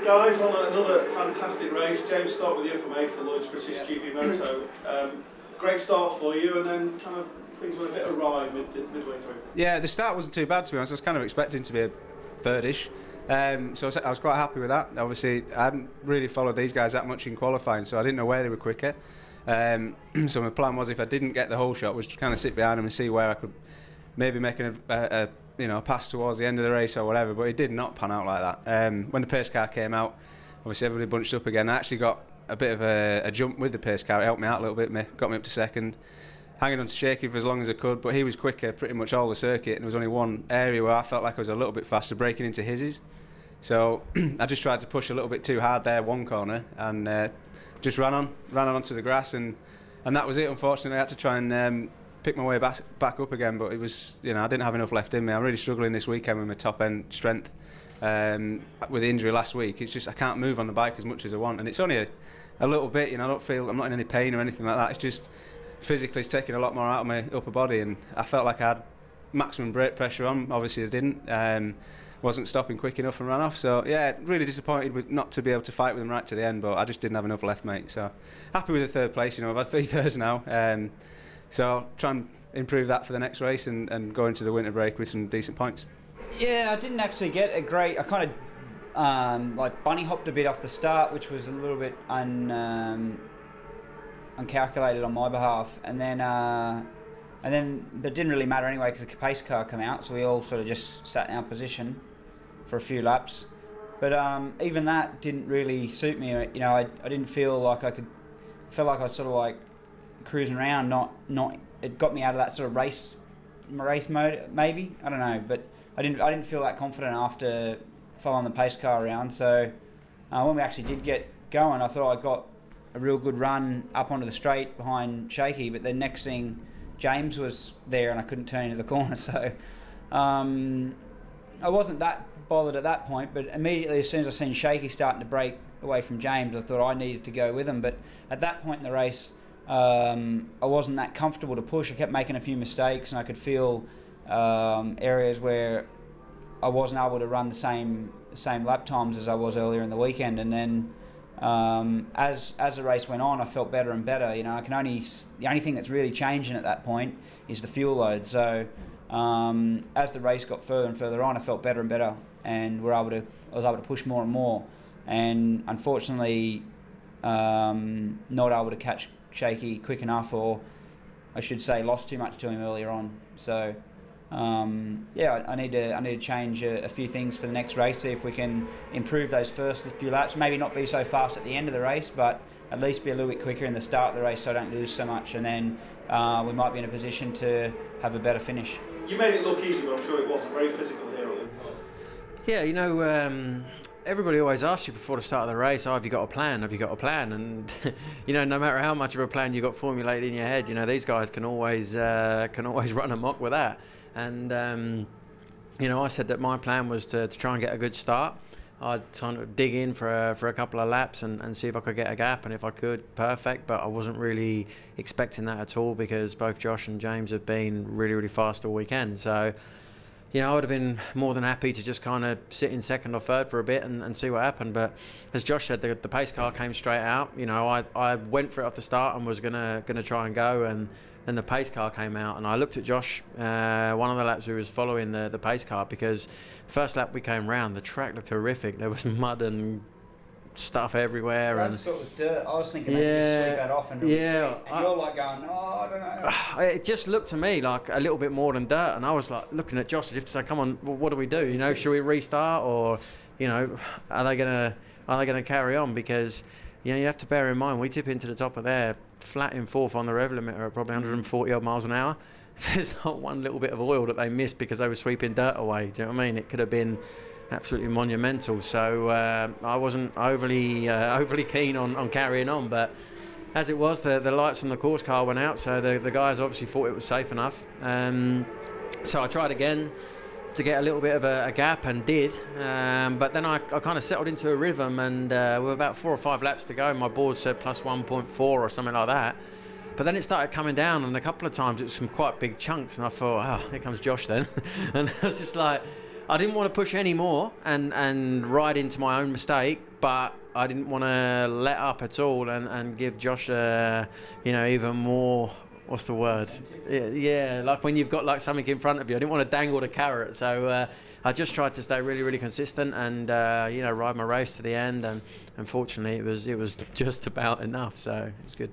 guys, on another fantastic race. James, start with you from A for Lloyd's British GB Moto. Great start for you, and then kind of things went a bit awry midway through. Yeah, the start wasn't too bad, to be honest. I was kind of expecting to be a third-ish. So I was quite happy with that. Obviously, I hadn't really followed these guys that much in qualifying, so I didn't know where they were quicker. So my plan was, if I didn't get the whole shot, was to kind of sit behind them and see where I could maybe make a pass towards the end of the race or whatever. But it did not pan out like that. When the pace car came out, obviously everybody bunched up again. I actually got a bit of a jump with the pace car. It helped me out a little bit, got me up to second. Hanging on to Shaky for as long as I could, but he was quicker pretty much all the circuit, and there was only one area where I felt like I was a little bit faster, breaking into his. So I just tried to push a little bit too hard there, one corner, and just ran on onto the grass, and that was it. Unfortunately, I had to try and pick my way back up again, but it was, I didn't have enough left in me. I'm really struggling this weekend with my top end strength. With the injury last week, it's just I can't move on the bike as much as I want, and it's only a little bit. I don't feel, I'm not in any pain or anything like that. It's just physically it's taking a lot more out of my upper body, and I felt like I had maximum brake pressure on. Obviously I didn't. Wasn't stopping quick enough and ran off. So yeah, really disappointed with not to be able to fight with them right to the end, but I just didn't have enough left, mate. So happy with the third place. I've had 3 thirds now. So try and improve that for the next race and go into the winter break with some decent points. Yeah, I didn't actually get a great. I kind of like bunny hopped a bit off the start, which was a little bit uncalculated on my behalf, and then that didn't really matter anyway because the pace car came out, so we all sort of just sat in our position for a few laps. But even that didn't really suit me. I didn't feel like I could. Felt like I was sort of like cruising around. Not. It got me out of that sort of race mode. Maybe, I don't know, but I didn't feel that confident after following the pace car around. So when we actually did get going, I thought I got a real good run up onto the straight behind Shaky. But then next thing, James was there and I couldn't turn into the corner. So I wasn't that bothered at that point. But immediately, as soon as I seen Shaky starting to break away from James, I thought I needed to go with him. But at that point in the race, I wasn't that comfortable to push. I kept making a few mistakes, and I could feel areas where I wasn't able to run the same lap times as I was earlier in the weekend. And then as the race went on, I felt better and better. The only thing that's really changing at that point is the fuel load. So as the race got further and further on, I felt better and better, and I was able to push more and more. And unfortunately, not able to catch Shaky quick enough, or I should say lost too much to him earlier on. So yeah, I need to change a few things for the next race, see if we can improve those first few laps, maybe not be so fast at the end of the race, but at least be a little bit quicker in the start of the race so I don't lose so much, and then we might be in a position to have a better finish. You made it look easy, but I'm sure it wasn't. Very physical here at Oulton Park. Yeah, everybody always asks you before the start of the race, have you got a plan? Have you got a plan? And no matter how much of a plan you got formulated in your head, these guys can always run amok with that. And I said that my plan was to try and get a good start. I'd kind of dig in for a couple of laps and see if I could get a gap, and if I could, perfect. But I wasn't really expecting that at all, because both Josh and James have been really, really fast all weekend. So I would have been more than happy to just kind of sit in second or third for a bit and see what happened. But as Josh said, the pace car came straight out. I went for it off the start and was gonna try and go, and then the pace car came out, and I looked at Josh one of the laps we was following the pace car, because first lap we came round, the track looked horrific. There was mud and stuff everywhere. Yeah, and I just thought it was dirt. I was thinking maybe just sweep that off and and you're like going, I don't know. It just looked to me like a little bit more than dirt, and I was like looking at Josh as if to say, come on, what do we do? Should we restart, or are they gonna carry on? Because you have to bear in mind, we tip into the top of there flat in fourth on the rev limiter at probably 140 odd miles an hour. There's not one little bit of oil that they missed because they were sweeping dirt away. Do you know what I mean? It could have been absolutely monumental. So I wasn't overly keen on carrying on, but as it was, the lights on the course car went out, so the guys obviously thought it was safe enough. So I tried again to get a little bit of a gap, and did, but then I kind of settled into a rhythm, and with about 4 or 5 laps to go, my board said plus 1.4 or something like that. But then it started coming down, and a couple of times it was some quite big chunks, and I thought, oh, here comes Josh then. And I was just like, I didn't want to push any more and ride into my own mistake, but I didn't want to let up at all and give Josh, you know, even more. What's the word? Yeah, like when you've got like something in front of you. I didn't want to dangle the carrot, so I just tried to stay really, really consistent and you know, ride my race to the end. And unfortunately, it was just about enough. So it was good.